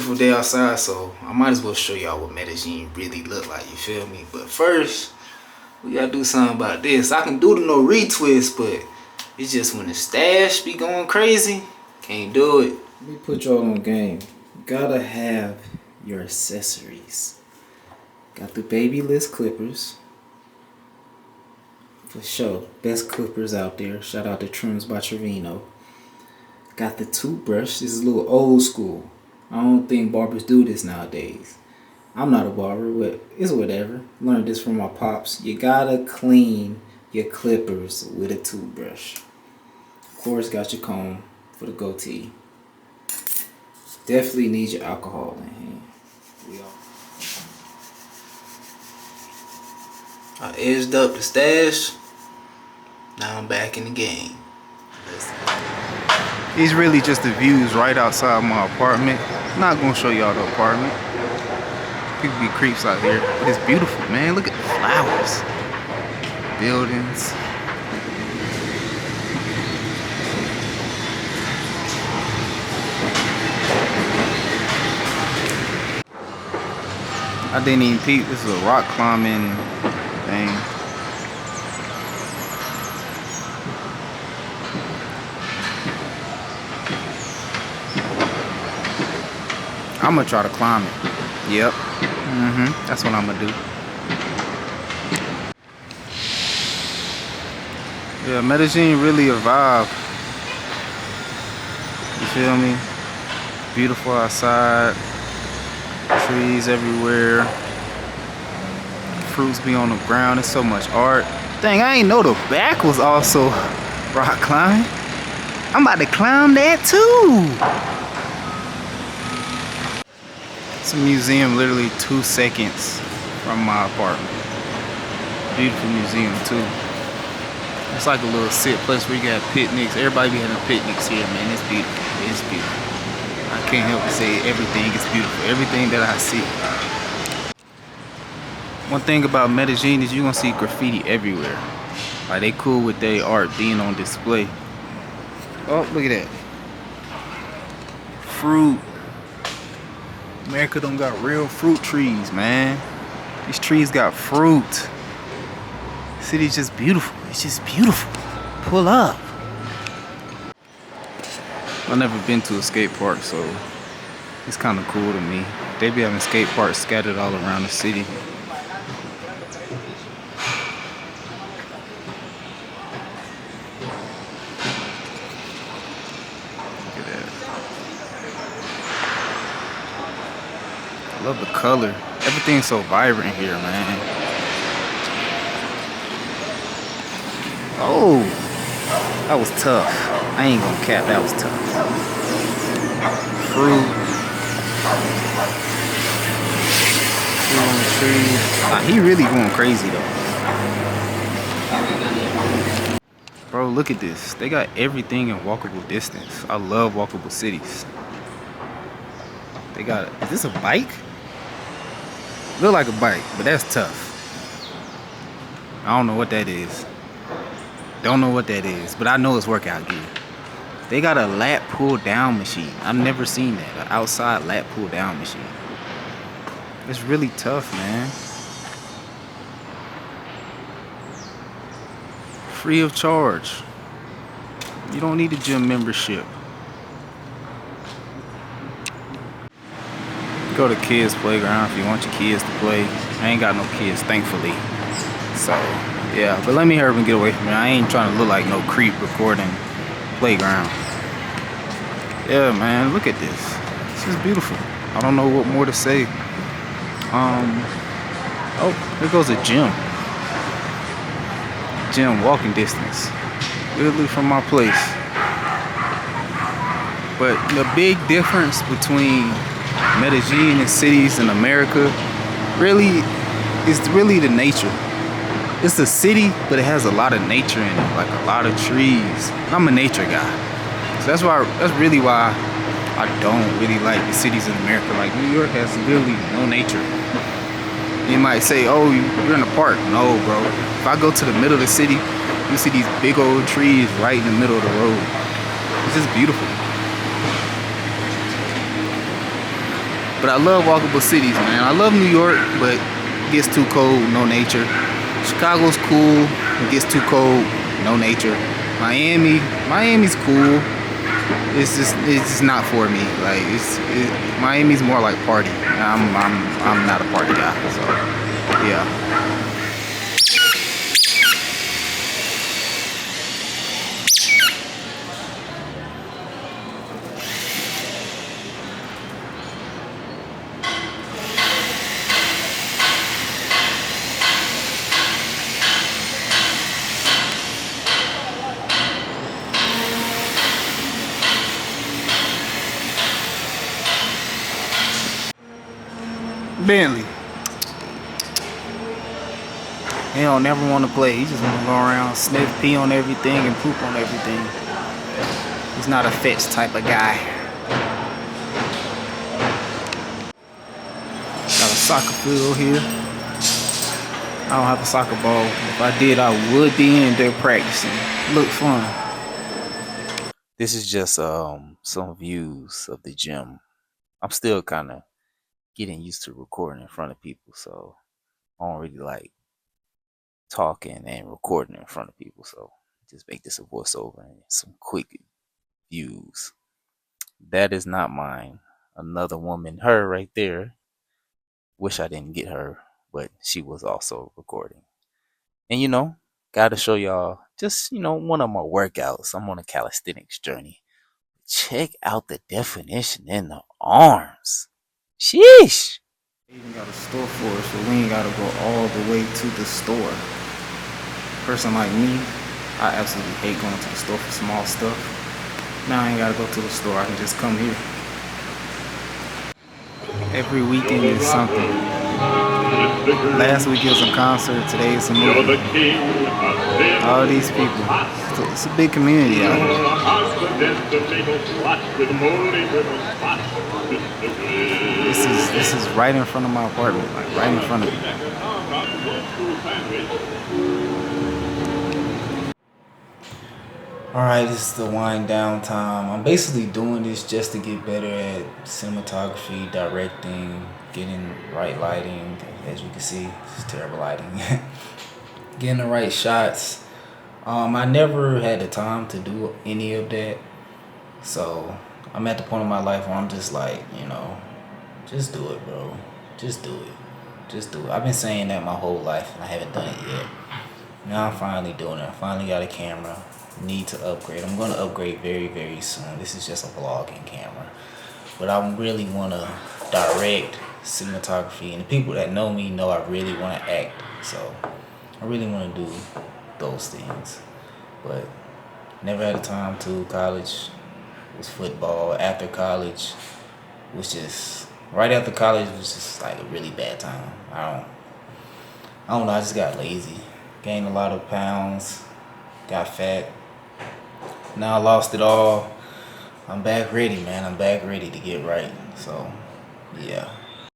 beautiful day outside, so I might as well show y'all what Medellin really look like, you feel me? But first, we gotta do something about this. I can do the no retwist, but it's just when the stash be going crazy, can't do it. Let me put y'all on game. Gotta have your accessories. Got the Babyliss clippers. For sure, best clippers out there. Shout out to Trims by Trevino. Got the toothbrush. This is a little old school. I don't think barbers do this nowadays. I'm not a barber, but it's whatever. Learned this from my pops. You gotta clean your clippers with a toothbrush. Of course, got your comb for the goatee. Definitely need your alcohol in hand. I edged up the stash. Now I'm back in the game. These really just the views right outside my apartment. I'm not gonna show y'all the apartment. People be creeps out here, but it's beautiful, man. Look at the flowers, buildings. I didn't even peep. This is a rock climbing thing. I'm gonna try to climb it. Yep. That's what I'm gonna do. Yeah, Medellin really a vibe. You feel me? Beautiful outside. Trees everywhere. Fruits be on the ground. There's so much art. Dang, I ain't know the back was also rock climbing. I'm about to climb that too. It's a museum literally 2 seconds from my apartment. Beautiful museum too. It's like a little sit place where you got picnics. Everybody be having picnics here, man. It's beautiful. It's beautiful. I can't help but say everything is beautiful. Everything that I see. One thing about Medellin is you're gonna see graffiti everywhere. Like they cool with their art being on display. Oh, look at that. Fruit. America don't got real fruit trees, man. These trees got fruit. The city's just beautiful. It's just beautiful. Pull up. I've never been to a skate park, so it's kind of cool to me. They be having skate parks scattered all around the city. I love the color. Everything's so vibrant here, man. Oh, that was tough. I ain't gonna cap, that was tough. Fruit. Fruit on the tree. Nah, he really going crazy though. Bro, look at this. They got everything in walkable distance. I love walkable cities. They got it. Is this a bike? Look like a bike, but that's tough. I don't know what that is. Don't know what that is, but I know it's workout gear. They got a lat pull down machine. I've never seen that. An outside lat pull down machine. It's really tough, man. Free of charge. You don't need a gym membership. Go to kids playground if you want your kids to play. I ain't got no kids, thankfully. So yeah, but let me hurry up and get away from here. I ain't trying to look like no creep recording playground. Yeah, man, look at this. This is beautiful. I don't know what more to say. Oh, there goes a gym. Gym walking distance, literally from my place. But the big difference between Medellin and cities in America really is really the nature. It's a city, but it has a lot of nature in it, like a lot of trees. I'm a nature guy, so that's really why I don't really like the cities in America. Like New York has literally no nature. You might say, oh, you're in a park. No, bro. If I go to the middle of the city, you see these big old trees right in the middle of the road. It's just beautiful. But I love walkable cities, man. I love New York, but it gets too cold, no nature. Chicago's cool, it gets too cold, no nature. Miami's cool. It's just not for me. Like Miami's more like party. I'm not a party guy, so yeah. Bentley. He don't never want to play. He just want to go around, sniff, pee on everything, and poop on everything. He's not a fetch type of guy. Got a soccer field here. I don't have a soccer ball. If I did, I would be in there practicing. Look fun. This is just some views of the gym. I'm still kind of getting used to recording in front of people, so I don't really like talking and recording in front of people, so just make this a voiceover and some quick views. That is not mine. Another woman, her right there. Wish I didn't get her, but she was also recording. And gotta show y'all just one of my workouts. I'm on a calisthenics journey. Check out the definition in the arms. Sheesh. They even got a store for us, so we ain't gotta go all the way to the store. Person like me, I absolutely hate going to the store for small stuff. Now I ain't gotta go to the store, I can just come here. Every weekend is something. Last week it was a concert, today it's a movie. All these people. It's a big community out here. This is right in front of my apartment, like right in front of me. Alright, this is the wind down time. I'm basically doing this just to get better at cinematography, directing, getting right lighting. As you can see, it's terrible lighting. Getting the right shots. I never had the time to do any of that. So I'm at the point in my life where I'm just like, just do it, bro. Just do it. Just do it. I've been saying that my whole life and I haven't done it yet. Now I'm finally doing it. I finally got a camera. Need to upgrade. I'm going to upgrade very, very soon. This is just a vlogging camera. But I really want to direct cinematography. And the people that know me know I really want to act. So I really want to do those things. But never had the time to. College was football. After college was just... Right after college was just like a really bad time. I don't know. I just got lazy. Gained a lot of pounds. Got fat. Now I lost it all. I'm back ready, man. I'm back ready to get right. So, yeah.